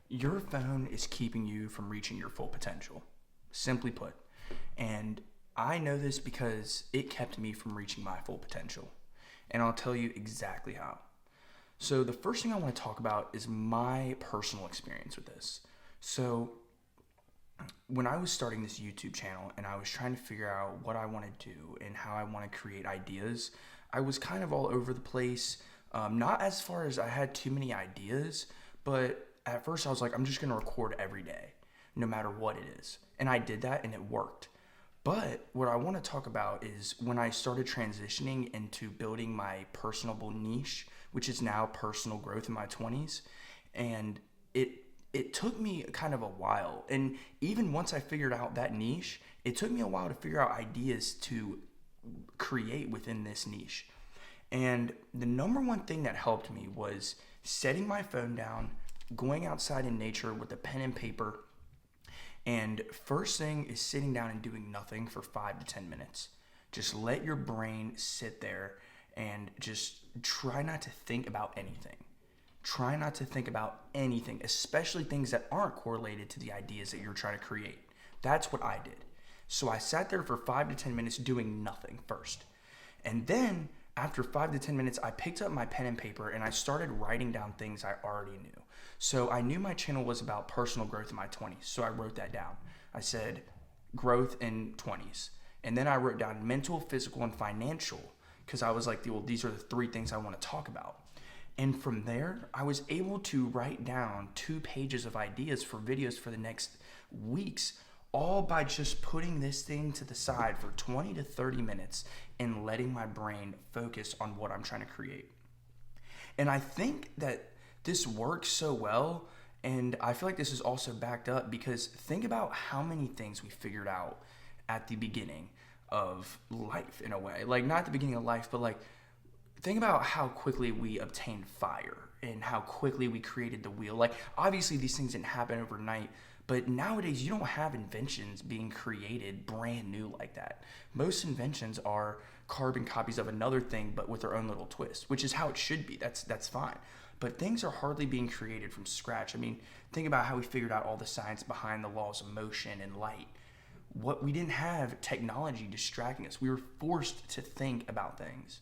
Your phone is keeping you from reaching your full potential, simply put. And I know this because it kept me from reaching my full potential. And I'll tell you exactly how. So, the first thing I want to talk about is my personal experience with this. So, when I was starting this YouTube channel and I was trying to figure out what I want to do and how I want to create ideas, I was kind of all over the place. Not as far as I had too many ideas, but at first I was like, I'm just going to record every day, no matter what it is. And I did that and it worked. But what I want to talk about is when I started transitioning into building my personable niche, which is now personal growth in my 20s. And it took me kind of a while. And even once I figured out that niche, it took me a while to figure out ideas to create within this niche. And the number one thing that helped me was setting my phone down, going outside in nature with a pen and paper. And first thing is sitting down and doing nothing for 5 to 10 minutes. Just let your brain sit there and just try not to think about anything. Try not to think about anything, especially things that aren't correlated to the ideas that you're trying to create. That's what I did. So I sat there for 5 to 10 minutes doing nothing first. And then after 5 to 10 minutes, I picked up my pen and paper and I started writing down things I already knew. So I knew my channel was about personal growth in my 20s. So I wrote that down. I said growth in 20s. And then I wrote down mental, physical, and financial because I was like, well, these are the 3 things I want to talk about. And from there, I was able to write down 2 pages of ideas for videos for the next weeks, all by just putting this thing to the side for 20 to 30 minutes and letting my brain focus on what I'm trying to create. And I think that this works so well, and I feel like this is also backed up because think about how many things we figured out at the beginning of life in a way. Like, not at the beginning of life, but like, think about how quickly we obtained fire and how quickly we created the wheel. Like, obviously these things didn't happen overnight, but nowadays you don't have inventions being created brand new like that. Most inventions are carbon copies of another thing, but with their own little twist, which is how it should be. That's fine. But things are hardly being created from scratch. I mean, think about how we figured out all the science behind the laws of motion and light. We didn't have technology distracting us. We were forced to think about things.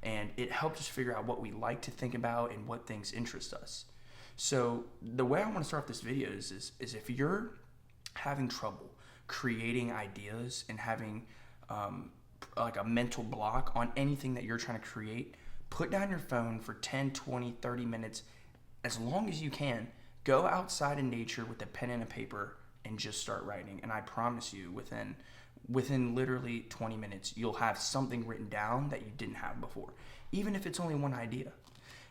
And it helped us figure out what we like to think about and what things interest us. So the way I want to start this video is if you're having trouble creating ideas and having like a mental block on anything that you're trying to create, put down your phone for 10, 20, 30 minutes, as long as you can. Go outside in nature with a pen and a paper and just start writing. And I promise you, within literally 20 minutes, you'll have something written down that you didn't have before, even if it's only one idea.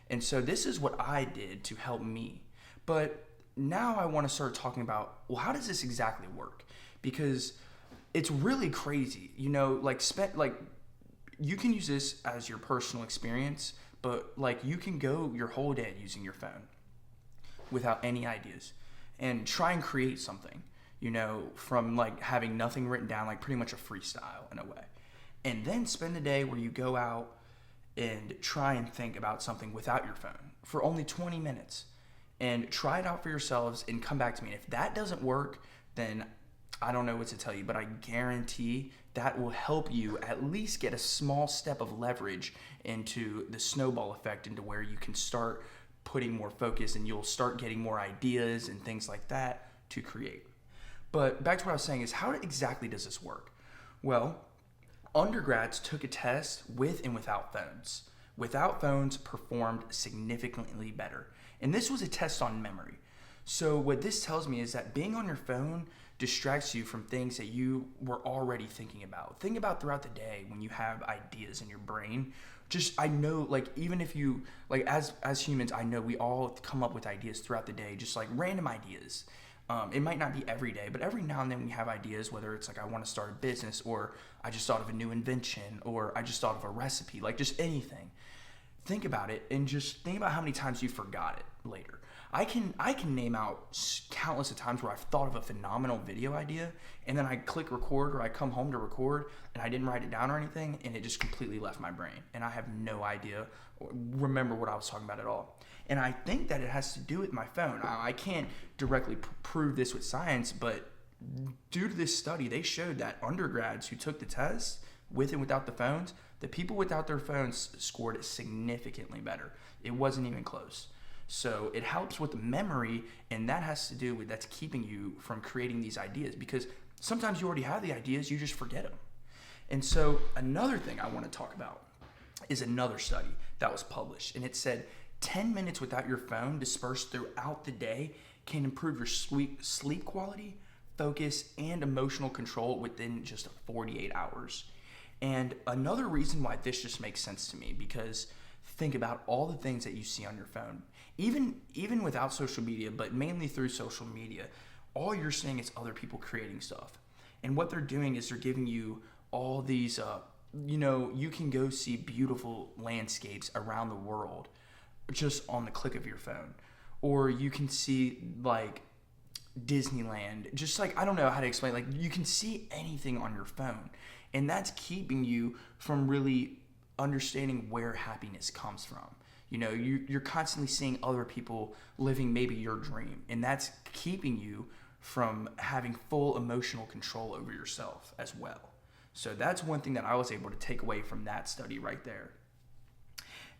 And so this is what I did to help me. But now I want to start talking about, well, how does this exactly work? Because it's really crazy, you can use this as your personal experience, but like you can go your whole day using your phone without any ideas and try and create something, from like having nothing written down, like pretty much a freestyle in a way. And then spend the day where you go out and try and think about something without your phone for only 20 minutes and try it out for yourselves and come back to me. And if that doesn't work, then I don't know what to tell you, but I guarantee that will help you at least get a small step of leverage into the snowball effect, into where you can start putting more focus and you'll start getting more ideas and things like that to create. But back to what I was saying is, how exactly does this work? Well, undergrads took a test with and without phones. Without phones performed significantly better. And this was a test on memory. So what this tells me is that being on your phone distracts you from things that you were already thinking about. Think about throughout the day when you have ideas in your brain. I know, like, even if you, like, as humans, I know we all come up with ideas throughout the day, just like random ideas. It might not be every day, but every now and then we have ideas, whether it's like I want to start a business, or I just thought of a new invention, or I just thought of a recipe, like just anything. Think about it and just think about how many times you forgot it later. I can name out countless of times where I've thought of a phenomenal video idea and then I click record, or I come home to record and I didn't write it down or anything, and it just completely left my brain and I have no idea or remember what I was talking about at all. And I think that it has to do with my phone. I can't directly prove this with science, but due to this study, they showed that undergrads who took the test with and without the phones, the people without their phones scored significantly better. It wasn't even close. So it helps with the memory, and that has to do with that's keeping you from creating these ideas, because sometimes you already have the ideas, you just forget them. And so another thing I want to talk about is another study that was published, and it said 10 minutes without your phone dispersed throughout the day can improve your sleep quality, focus, and emotional control within just 48 hours. And another reason why this just makes sense to me, because think about all the things that you see on your phone, even without social media, but mainly through social media, all you're seeing is other people creating stuff. And what they're doing is they're giving you all these, you can go see beautiful landscapes around the world just on the click of your phone. Or you can see like Disneyland, just like, I don't know how to explain, like you can see anything on your phone. And that's keeping you from really understanding where happiness comes from. You're constantly seeing other people living maybe your dream, and that's keeping you from having full emotional control over yourself as well. So that's one thing that I was able to take away from that study right there.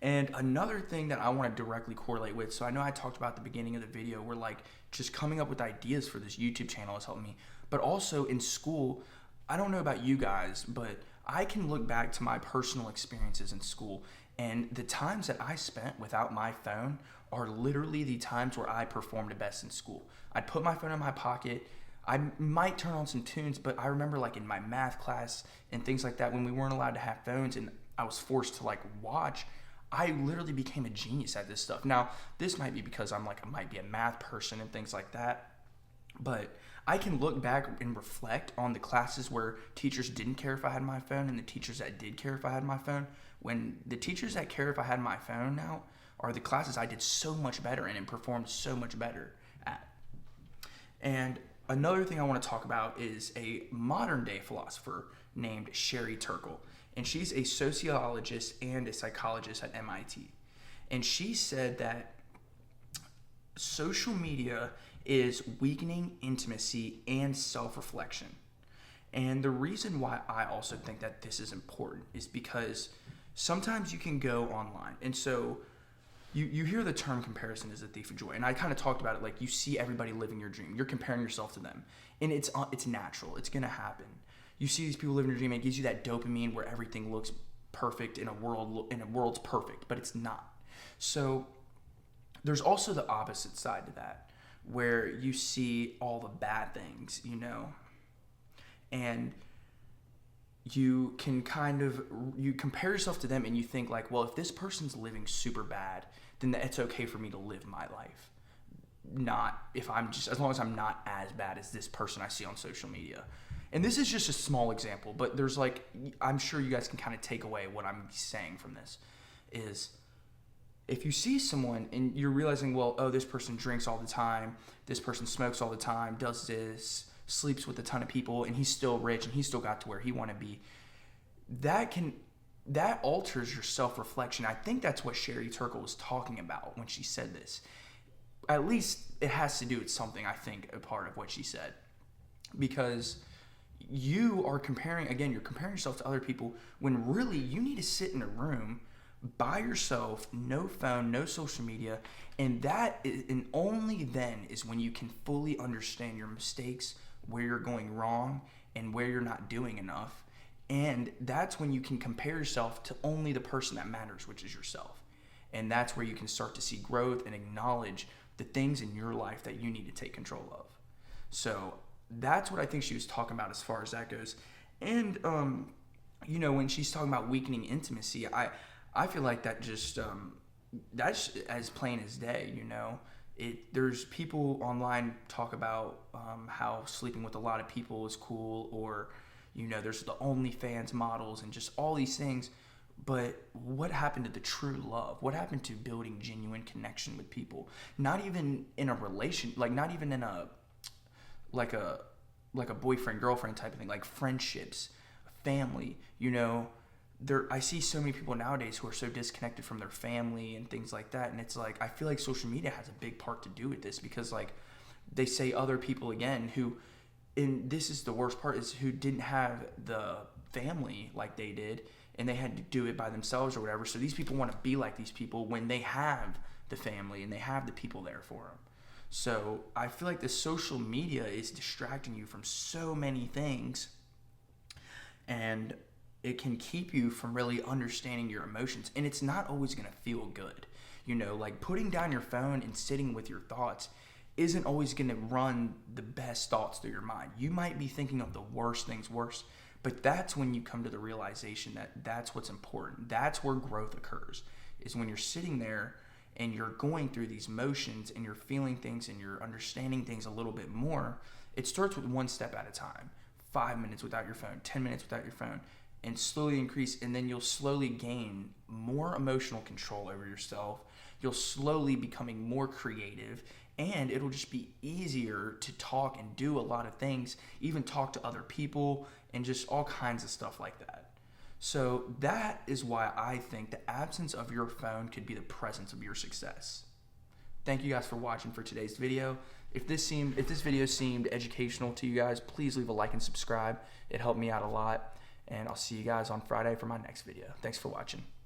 And another thing that I want to directly correlate with, so I know I talked about at the beginning of the video where like just coming up with ideas for this YouTube channel has helped me, but also in school, I don't know about you guys, but I can look back to my personal experiences in school, and the times that I spent without my phone are literally the times where I performed the best in school. I'd put my phone in my pocket. I might turn on some tunes, but I remember like in my math class and things like that, when we weren't allowed to have phones and I was forced to like watch, I literally became a genius at this stuff. Now, this might be because I might be a math person and things like that, but I can look back and reflect on the classes where teachers didn't care if I had my phone and the teachers that did care if I had my phone. When the teachers that care if I had my phone now are the classes I did so much better in and performed so much better at. And another thing I want to talk about is a modern day philosopher named Sherry Turkle. And she's a sociologist and a psychologist at MIT. And she said that social media is weakening intimacy and self-reflection. And the reason why I also think that this is important is because sometimes you can go online. And so you hear the term comparison is a thief of joy. And I kind of talked about it, like you see everybody living your dream. You're comparing yourself to them. And it's natural. It's going to happen. You see these people living your dream, and it gives you that dopamine where everything looks perfect in a world's perfect, but it's not. So there's also the opposite side to that, where you see all the bad things, and you can you compare yourself to them and you think like, well, if this person's living super bad, then it's okay for me to live my life. Not if as long as I'm not as bad as this person I see on social media. And this is just a small example, but there's I'm sure you guys can kind of take away what I'm saying from this is, if you see someone and you're realizing, well, oh, this person drinks all the time, this person smokes all the time, does this, sleeps with a ton of people, and he's still rich and he's still got to where he want to be, that alters your self-reflection. I think that's what Sherry Turkle was talking about when she said this. At least it has to do with something, I think, a part of what she said. Because you are you're comparing yourself to other people when really you need to sit in a room by yourself, no phone, no social media, and only then is when you can fully understand your mistakes, where you're going wrong, and where you're not doing enough. And that's when you can compare yourself to only the person that matters, which is yourself. And that's where you can start to see growth and acknowledge the things in your life that you need to take control of. So that's what I think she was talking about as far as that goes. And, when she's talking about weakening intimacy, I feel like that just, that's as plain as day, There's people online talk about how sleeping with a lot of people is cool, or, there's the OnlyFans models and just all these things. But what happened to the true love? What happened to building genuine connection with people? Not even in a relation, not even in a boyfriend, girlfriend type of thing, like friendships, family, I see so many people nowadays who are so disconnected from their family and things like that, and it's like I feel like social media has a big part to do with this, because like they say other people again who, and this is the worst part, is who didn't have the family like they did, and they had to do it by themselves or whatever. So these people want to be like these people when they have the family and they have the people there for them. So I feel like the social media is distracting you from so many things, and it can keep you from really understanding your emotions, and it's not always going to feel good. You know, like putting down your phone and sitting with your thoughts isn't always going to run the best thoughts through your mind. You might be thinking of the worst things worse, but that's when you come to the realization that that's what's important. That's where growth occurs, is when you're sitting there and you're going through these motions and you're feeling things and you're understanding things a little bit more. It starts with one step at a time. 5 minutes without your phone, 10 minutes without your phone, and slowly increase, and then you'll slowly gain more emotional control over yourself. You'll slowly becoming more creative, and it'll just be easier to talk and do a lot of things, even talk to other people and just all kinds of stuff like that. So that is why I think the absence of your phone could be the presence of your success. Thank you guys for watching for today's video. If this video seemed educational to you guys, please leave a like and subscribe. It helped me out a lot. And I'll see you guys on Friday for my next video. Thanks for watching.